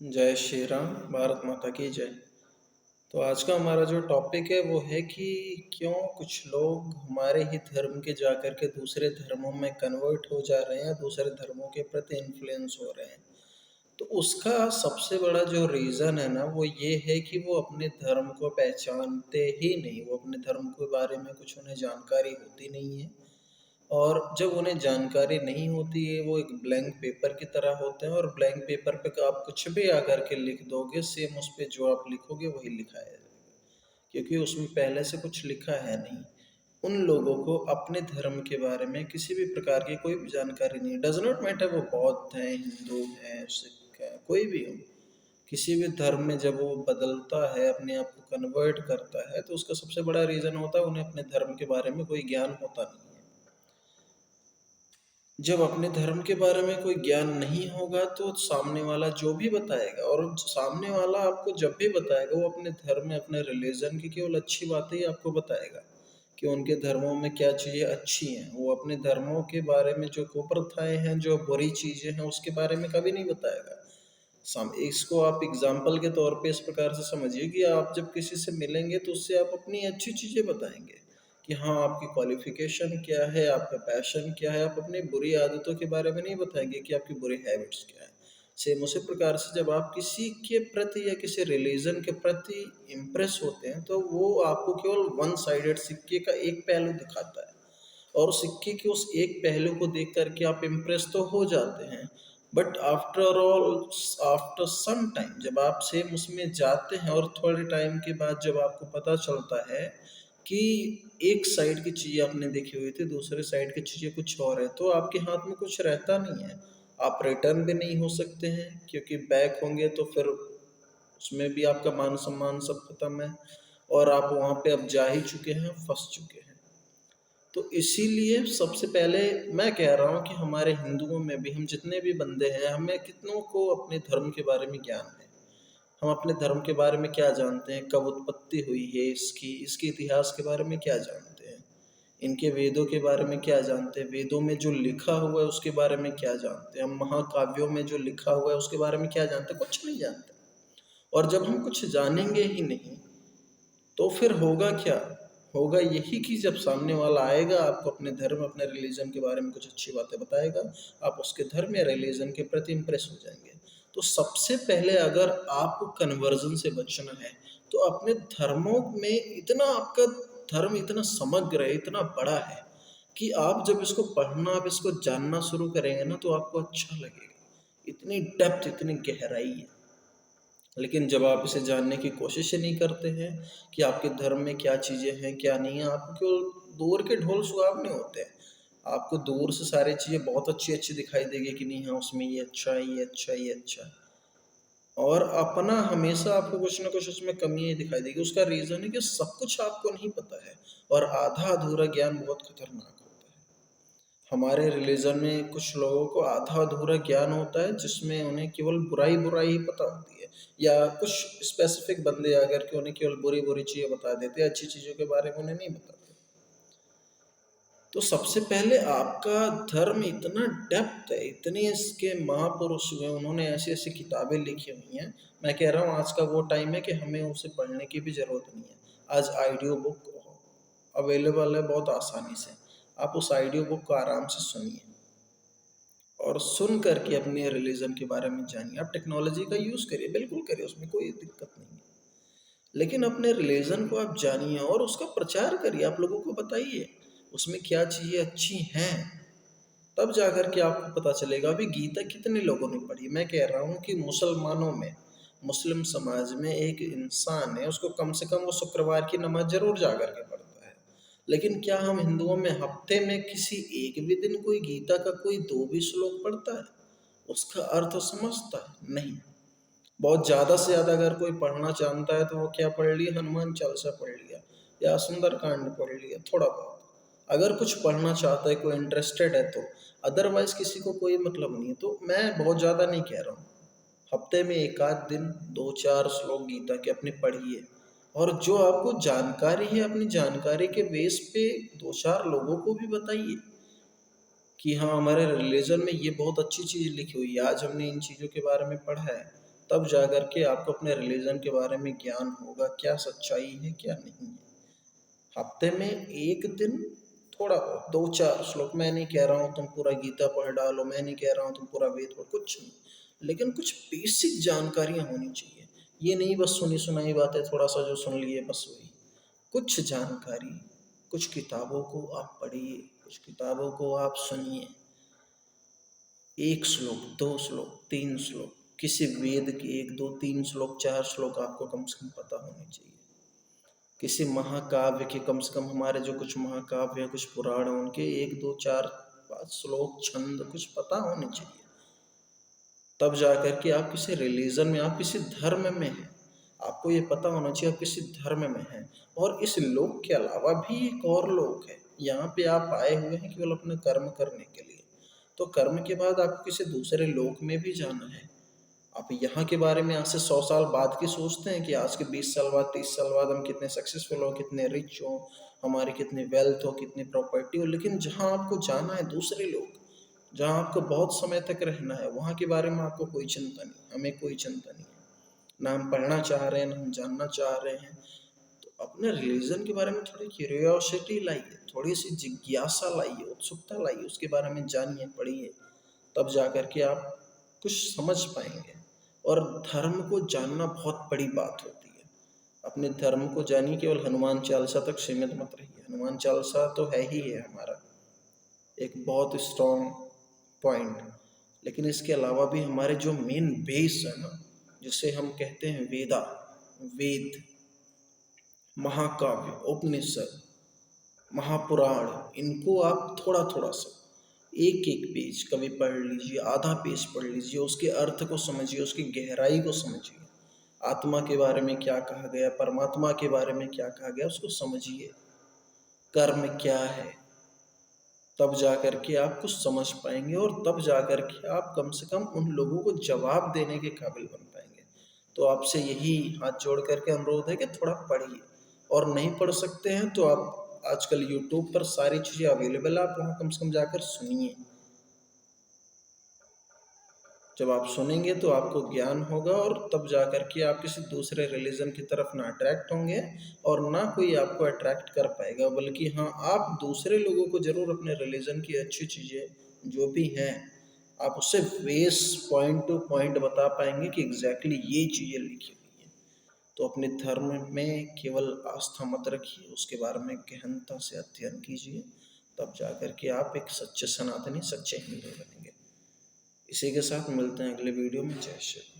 जय श्री राम। भारत माता की जय। तो आज का हमारा जो टॉपिक है वो है कि क्यों कुछ लोग हमारे ही धर्म के जाकर के दूसरे धर्मों में कन्वर्ट हो जा रहे हैं, दूसरे धर्मों के प्रति इन्फ्लुएंस हो रहे हैं। तो उसका सबसे बड़ा जो रीज़न है ना वो ये है कि वो अपने धर्म को पहचानते ही नहीं, वो अपने धर्म के बारे में कुछ उन्हें जानकारी होती नहीं है। और जब उन्हें जानकारी नहीं होती है वो एक ब्लैंक पेपर की तरह होते हैं, और ब्लैंक पेपर पे आप कुछ भी आकर के लिख दोगे, सेम उस पे जो आप लिखोगे वही लिखा है, क्योंकि उसमें पहले से कुछ लिखा है नहीं। उन लोगों को अपने धर्म के बारे में किसी भी प्रकार की कोई भी जानकारी नहीं। डज नॉट मैटर वो बौद्ध हैं, हिंदू हैं, सिख हैं, कोई भी हो। किसी भी धर्म में जब वो बदलता है, अपने आप को कन्वर्ट करता है, तो उसका सबसे बड़ा रीज़न होता है उन्हें अपने धर्म के बारे में कोई ज्ञान होता नहीं है। जब अपने धर्म के बारे में कोई ज्ञान नहीं होगा तो सामने वाला जो भी बताएगा, और सामने वाला आपको जब भी बताएगा वो अपने धर्म में, अपने रिलीजन की केवल अच्छी बातें ही आपको बताएगा कि उनके धर्मों में क्या चीज़ें अच्छी हैं। वो अपने धर्मों के बारे में जो कुप्रथाएं हैं, जो बुरी चीज़ें हैं, उसके बारे में कभी नहीं बताएगा। इसको आप एग्जाम्पल के तौर पे इस प्रकार से समझिए कि आप जब किसी से मिलेंगे तो उससे आप अपनी अच्छी चीज़ें बताएंगे कि हाँ, आपकी क्वालिफिकेशन क्या है, आपका पैशन क्या है। आप अपनी बुरी आदतों के बारे में नहीं बताएंगे कि आपकी बुरी हैबिट्स क्या है। सेम उसी प्रकार से जब आप किसी के प्रति या किसी रिलीजन के प्रति इम्प्रेस होते हैं तो वो आपको केवल वन साइडेड सिक्के का एक पहलू दिखाता है, और सिक्के के उस एक पहलू को देख करके आप इम्प्रेस तो हो जाते हैं, but after all, after some time जब आप सेम उसमें जाते हैं और थोड़े टाइम के बाद जब आपको पता चलता है कि एक साइड की चीज़ें आपने देखी हुई थी, दूसरे साइड की चीज़ें कुछ और है, तो आपके हाथ में कुछ रहता नहीं है। आप रिटर्न भी नहीं हो सकते हैं, क्योंकि बैक होंगे तो फिर उसमें भी आपका मान सम्मान सब खत्म है, और आप वहाँ पे अब जा ही चुके हैं, फंस चुके हैं। तो इसीलिए सबसे पहले मैं कह रहा हूँ कि हमारे हिंदुओं में भी हम जितने भी बंदे हैं, हमें कितनों को अपने धर्म के बारे में ज्ञान है। हम अपने धर्म के बारे में क्या जानते हैं, कब उत्पत्ति हुई है इसकी, इसके इतिहास के बारे में क्या जानते हैं, इनके वेदों के बारे में क्या जानते हैं, वेदों में जो लिखा हुआ है उसके बारे में क्या जानते हैं, हम महाकाव्यों में जो लिखा हुआ है उसके बारे में क्या जानते हैं, कुछ नहीं जानते। और जब हम कुछ जानेंगे ही नहीं तो फिर होगा क्या? होगा यही कि जब सामने वाला आएगा, आपको अपने धर्म, अपने रिलीजन के बारे में कुछ अच्छी बातें बताएगा, आप उसके धर्म या रिलीजन के प्रति इम्प्रेस हो जाएंगे। तो सबसे पहले अगर आपको कन्वर्जन से बचना है तो अपने धर्मों में इतना, आपका धर्म इतना समग्र है, इतना बड़ा है कि आप जब इसको पढ़ना, आप इसको जानना शुरू करेंगे ना तो आपको अच्छा लगेगा। इतनी डेप्थ, इतनी गहराई है। लेकिन जब आप इसे जानने की कोशिश ही नहीं करते हैं कि आपके धर्म में क्या चीज़ें हैं, क्या नहीं है, आपको केवल दूर के ढोल सुहावने होते हैं। आपको दूर से सारी चीज़ें बहुत अच्छी अच्छी दिखाई देगी कि नहीं, हाँ उसमें ये अच्छा है, ये अच्छा है, ये अच्छा है। और अपना हमेशा आपको कुछ ना कुछ उसमें कमी ही दिखाई देगी। उसका रीज़न है कि सब कुछ आपको नहीं पता है, और आधा अधूरा ज्ञान बहुत खतरनाक होता है। हमारे रिलीजन में कुछ लोगों को आधा अधूरा ज्ञान होता है, जिसमें उन्हें केवल बुराई बुराई ही पता होती है, या कुछ स्पेसिफिक बंदे आकर के उन्हें केवल बुरी बुरी चीज़ें बता देते हैं, अच्छी चीज़ों के बारे में उन्हें नहीं बताते। तो सबसे पहले आपका धर्म इतना डेप्थ है, इतने इसके महापुरुष हुए, उन्होंने ऐसी ऐसी किताबें लिखी हुई हैं। मैं कह रहा हूँ आज का वो टाइम है कि हमें उसे पढ़ने की भी ज़रूरत नहीं है। आज ऑडियो बुक अवेलेबल है बहुत आसानी से, आप उस ऑडियो बुक को आराम से सुनिए, और सुन करके अपने रिलीजन के बारे में जानिए। आप टेक्नोलॉजी का यूज़ करिए, बिल्कुल करिए, उसमें कोई दिक्कत नहीं है, लेकिन अपने रिलीजन को आप जानिए और उसका प्रचार करिए, आप लोगों को बताइए उसमें क्या चीज़ें अच्छी हैं। तब जाकर के आपको पता चलेगा। अभी गीता कितने लोगों ने पढ़ी? मैं कह रहा हूँ कि मुसलमानों में, मुस्लिम समाज में एक इंसान है, उसको कम से कम वो शुक्रवार की नमाज जरूर जा करके पढ़ता है। लेकिन क्या हम हिंदुओं में हफ्ते में किसी एक भी दिन कोई गीता का कोई दो भी श्लोक पढ़ता है, उसका अर्थ समझता है? नहीं। बहुत ज़्यादा से ज़्यादा अगर कोई पढ़ना जानता है तो वो क्या पढ़ लिया, हनुमान चालीसा पढ़ लिया, या सुंदरकांड पढ़ लिया, थोड़ा बहुत। अगर कुछ पढ़ना चाहता है, कोई इंटरेस्टेड है तो, अदरवाइज किसी को कोई मतलब नहीं है। तो मैं बहुत ज़्यादा नहीं कह रहा हूँ, हफ्ते में एक आध दिन दो चार श्लोक गीता के अपने पढ़िए, और जो आपको जानकारी है अपनी जानकारी के बेस पे दो चार लोगों को भी बताइए कि हाँ, हमारे रिलीजन में ये बहुत अच्छी चीज़ लिखी हुई है, आज हमने इन चीज़ों के बारे में पढ़ा है। तब जा कर के आपको अपने रिलीजन के बारे में ज्ञान होगा, क्या सच्चाई है क्या नहीं है। हफ्ते में एक दिन थोड़ा बहुत 2-4 श्लोक, मैं नहीं कह रहा हूँ तुम पूरा गीता पढ़ डालो, मैं नहीं कह रहा हूँ तुम पूरा वेद पढ़, कुछ नहीं, लेकिन कुछ बेसिक जानकारियाँ होनी चाहिए। ये नहीं बस सुनी सुनाई बातें, थोड़ा सा जो सुन लिए बस वही। कुछ जानकारी, कुछ किताबों को आप पढ़िए, कुछ किताबों को आप सुनिए। 1 श्लोक, 2 श्लोक, 3 श्लोक, किसी वेद के 1, 2, 3 श्लोक, 4 श्लोक आपको कम से कम पता होने चाहिए। किसी महाकाव्य के कम से कम, हमारे जो कुछ महाकाव्य हैं, कुछ पुराण हैं, उनके 1, 2, 4, 5 श्लोक, छंद कुछ पता होने चाहिए। तब जा कर के आप किसी रिलीजन में, आप किसी धर्म में हैं, आपको ये पता होना चाहिए आप किसी धर्म में हैं। और इस लोक के अलावा भी एक और लोक है, यहाँ पे आप आए हुए हैं केवल अपने कर्म करने के लिए। तो कर्म के बाद आपको किसी दूसरे लोक में भी जाना है। आप यहाँ के बारे में आज से 100 साल बाद की सोचते हैं कि आज के 20 साल बाद, 30 साल बाद हम कितने सक्सेसफुल हो, कितने रिच हो, हमारी कितनी वेल्थ हो, कितनी प्रॉपर्टी हो। लेकिन जहाँ आपको जाना है दूसरे लोग, जहाँ आपको बहुत समय तक रहना है, वहाँ के बारे में आपको कोई चिंता नहीं, हमें कोई चिंता नहीं है। ना हम पढ़ना चाह रहे हैं, ना हम जानना चाह रहे हैं। तो अपने रिलीजन के बारे में थोड़ी क्यूरियोसिटी लाइए, थोड़ी सी जिज्ञासा लाइए, उत्सुकता लाइए, उसके बारे में जानिए, पढ़िए। तब जा कर के आप कुछ समझ पाएंगे। और धर्म को जानना बहुत बड़ी बात होती है। अपने धर्म को जानिए, केवल हनुमान चालीसा तक सीमित मत रहिए। हनुमान चालीसा तो है ही है हमारा एक बहुत स्ट्रॉन्ग पॉइंट, लेकिन इसके अलावा भी हमारे जो मेन बेस है ना, जिसे हम कहते हैं वेदा, वेद, महाकाव्य, उपनिषद, महापुराण, इनको आप थोड़ा थोड़ा सा, एक एक पेज कभी पढ़ लीजिए, आधा पेज पढ़ लीजिए, उसके अर्थ को समझिए, उसकी गहराई को समझिए। आत्मा के बारे में क्या कहा गया, परमात्मा के बारे में क्या कहा गया, उसको समझिए। कर्म क्या है, तब जा कर के आप कुछ समझ पाएंगे, और तब जा कर के आप कम से कम उन लोगों को जवाब देने के काबिल बन पाएंगे। तो आपसे यही हाथ जोड़ करके अनुरोध है कि थोड़ा पढ़िए, और नहीं पढ़ सकते हैं तो आप आजकल यूट्यूब पर सारी चीज़ें अवेलेबल है, आप वहाँ कम से कम जाकर सुनिए। जब आप सुनेंगे तो आपको ज्ञान होगा, और तब जा कर के आप किसी दूसरे रिलीजन की तरफ ना अट्रैक्ट होंगे, और ना कोई आपको अट्रैक्ट कर पाएगा। बल्कि हाँ, आप दूसरे लोगों को ज़रूर अपने रिलीजन की अच्छी चीज़ें जो भी हैं, आप उससे बेस पॉइंट टू पॉइंट बता पाएंगे कि एग्जैक्टली ये चीज़ें लिखी हुई हैं। तो अपने धर्म में केवल आस्था मत रखिए, उसके बारे में गहनता से अध्ययन कीजिए। तब जा कर के आप एक सच्चे सनातनी, सच्चे हिंदू बनेंगे। इसी के साथ मिलते हैं अगले वीडियो में। जय श्री राम।